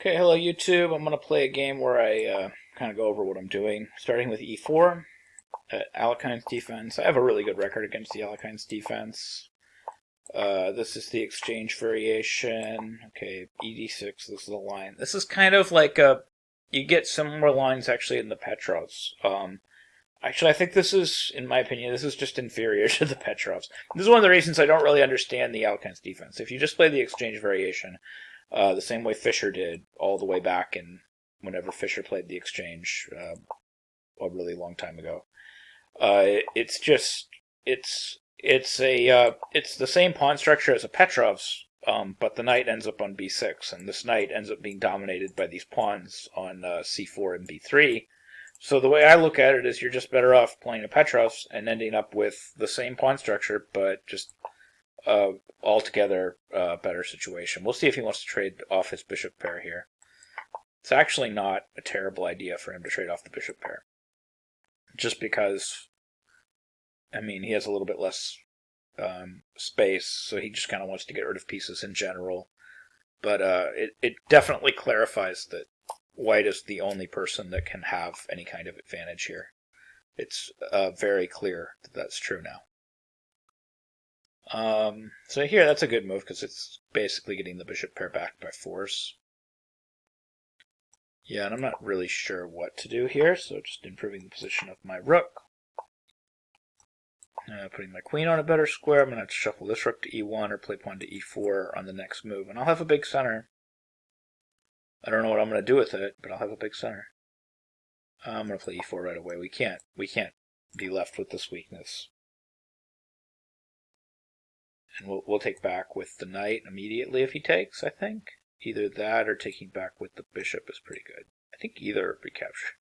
Okay, hello YouTube. I'm going to play a game where I kind of go over what I'm doing, starting with e4 at Alekhine's defense. I have a really good record against the Alekhine's defense. This is the exchange variation. Okay, ed6, this is a line. This is kind of like you get similar lines actually in the Petrovs. Actually, I think this is, in my opinion, this is just inferior to the Petrovs. This is one of the reasons I don't really understand the Alekhine's defense. If you just play the exchange variation, the same way Fischer did all the way back in whenever Fischer played the exchange a really long time ago. It's just it's the same pawn structure as a Petrov's, but the knight ends up on b6, and this knight ends up being dominated by these pawns on c4 and b3. So the way I look at it is you're just better off playing a Petrov's and ending up with the same pawn structure, but just altogether better situation. We'll see if he wants to trade off his bishop pair here. It's actually not a terrible idea for him to trade off the bishop pair. Just because, I mean, he has a little bit less space, so he just kind of wants to get rid of pieces in general. But it definitely clarifies that white is the only person that can have any kind of advantage here. It's very clear that that's true now. So here, that's a good move because it's basically getting the bishop pair back by force. Yeah, and I'm not really sure what to do here, so just improving the position of my rook. Putting my queen on a better square. I'm going to have to shuffle this rook to e1 or play pawn to e4 on the next move, and I'll have a big center. I don't know what I'm going to do with it, but I'll have a big center. I'm going to play e4 right away. We can't be left with this weakness. And we'll take back with the knight immediately if he takes, I think. Either that or taking back with the bishop is pretty good. I think either recapture.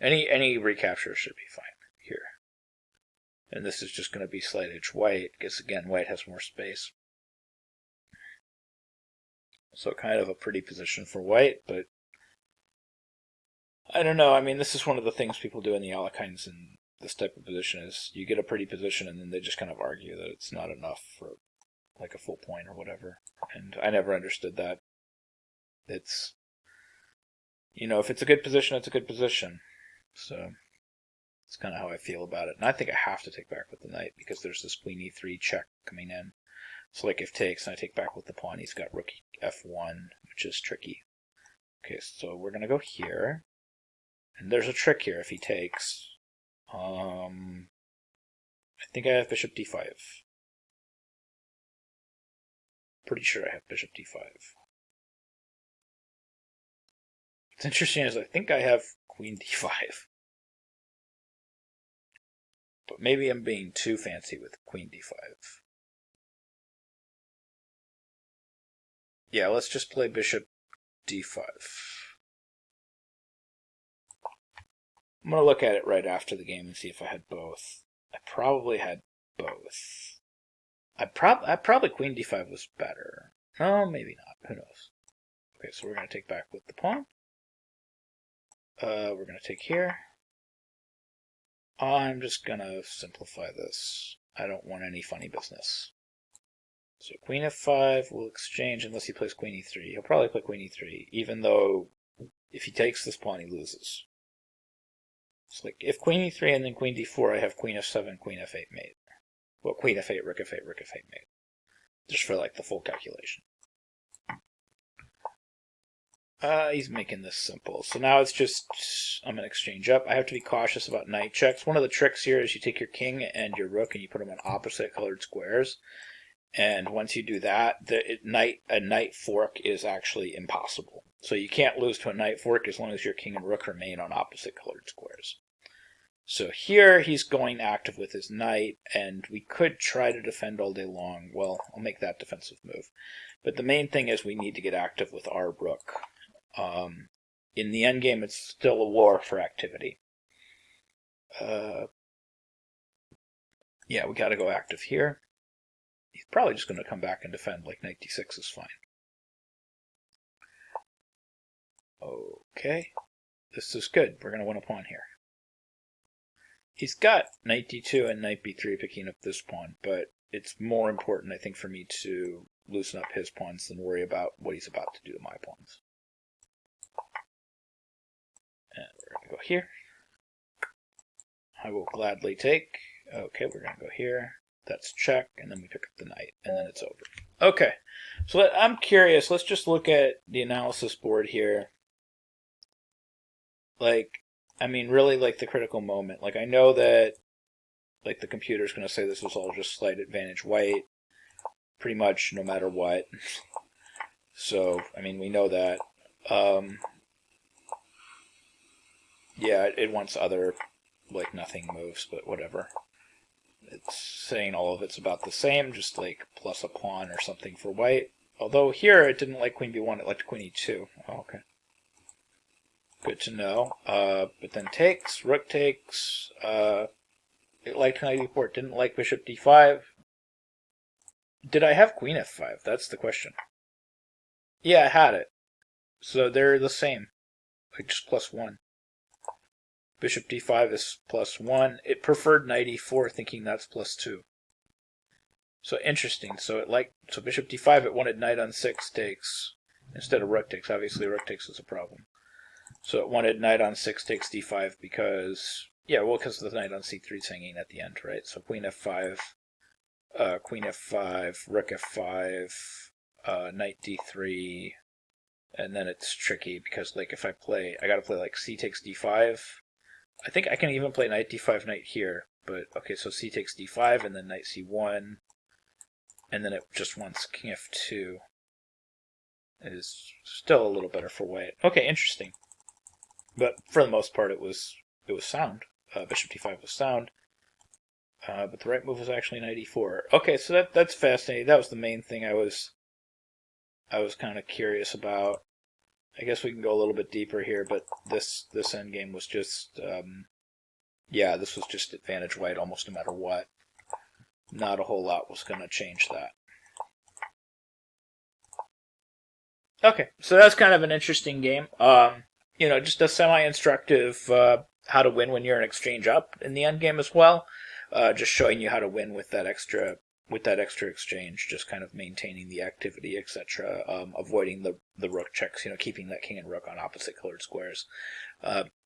Any recapture should be fine here. And this is just going to be slight edge white, because again, white has more space. So kind of a pretty position for white, but I don't know. I mean, this is one of the things people do in the Alekhines in this type of position is you get a pretty position and then they just kind of argue that it's not enough for like a full point or whatever. And I never understood that. It's, you know, if it's a good position, it's a good position. So that's kind of how I feel about it. And I think I have to take back with the knight because there's this queen e3 check coming in. So like if takes and I take back with the pawn, he's got rook f1, which is tricky. Okay, so we're going to go here. And there's a trick here if he takes. I think I have bishop d5. Pretty sure I have bishop d5. What's interesting is I think I have queen d5. But maybe I'm being too fancy with queen d5. Yeah, let's just play bishop d5. I'm going to look at it right after the game and see if I had both. I probably had both. I probably queen d5 was better. No, maybe not. Who knows? Okay, so we're going to take back with the pawn. We're going to take here. I'm just going to simplify this. I don't want any funny business. So queen f5 will exchange unless he plays queen e3. He'll probably play queen e3, even though if he takes this pawn, he loses. It's like if queen e3 and then queen d4, I have queen f7, queen f8 mate. Well, queen f8, rook f8, rook f8 mate. Just for like the full calculation. He's making this simple. So now it's just, I'm going to exchange up. I have to be cautious about knight checks. One of the tricks here is you take your king and your rook and you put them on opposite colored squares. And once you do that, a knight fork is actually impossible. So you can't lose to a knight fork as long as your king and rook remain on opposite colored squares. So here he's going active with his knight, and we could try to defend all day long. Well, I'll make that defensive move. But the main thing is we need to get active with our rook. In the endgame, it's still a war for activity. Yeah, we got to go active here. He's probably just going to come back and defend, like knight d6 is fine. Okay, this is good. We're going to win a pawn here. He's got knight d2 and knight b3 picking up this pawn, but it's more important, I think, for me to loosen up his pawns than worry about what he's about to do to my pawns. And we're going to go here. I will gladly take. Okay, we're going to go here. That's check, and then we pick up the knight, and then it's over. Okay, so I'm curious. Let's just look at the analysis board here. Like, I mean, really, like the critical moment. Like, I know that, like, the computer's going to say this was all just slight advantage white, pretty much no matter what. So, I mean, we know that. Yeah, it wants other, like, nothing moves, but whatever. It's saying all of it's about the same, just like plus a pawn or something for white. Although here it didn't like queen b1, it liked queen e2. Oh, okay. Good to know. But then takes, rook takes, it liked knight e4, it didn't like bishop d5. Did I have queen f5? That's the question. Yeah, I had it. So they're the same. Like just plus 1. Bishop d5 is plus 1. It preferred knight e4, thinking that's plus 2. So interesting. So bishop d5, it wanted knight on 6 takes instead of rook takes. Obviously, rook takes is a problem. So it wanted knight on 6 takes d5 because, yeah, well, because the knight on c3 is hanging at the end, right? So queen f5, rook f5, knight d3, and then it's tricky because, like, if I got to play like c takes d5. I think I can even play knight d5, knight here, but okay, so c takes d5 and then knight c1, and then it just wants king f2. It is still a little better for white. Okay, interesting. But for the most part, it was sound. Bishop d5 was sound, but the right move was actually knight e4. Okay, so that's fascinating. That was the main thing I was kind of curious about. I guess we can go a little bit deeper here, but this endgame was just, yeah, this was just advantage white almost no matter what. Not a whole lot was going to change that. Okay, so that's kind of an interesting game. Just a semi-instructive how to win when you're an exchange up in the endgame as well. Just showing you how to win with that extra exchange, just kind of maintaining the activity, etc. Avoiding the rook checks, keeping that king and rook on opposite colored squares.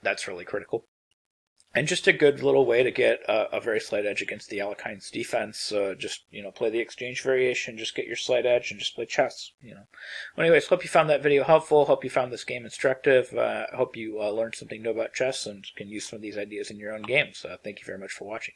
That's really critical. And just a good little way to get a very slight edge against the Alekhine's defense. Just play the exchange variation, just get your slight edge, and just play chess. Well, anyways, hope you found that video helpful. Hope you found this game instructive. Hope you learned something new about chess and can use some of these ideas in your own games. Thank you very much for watching.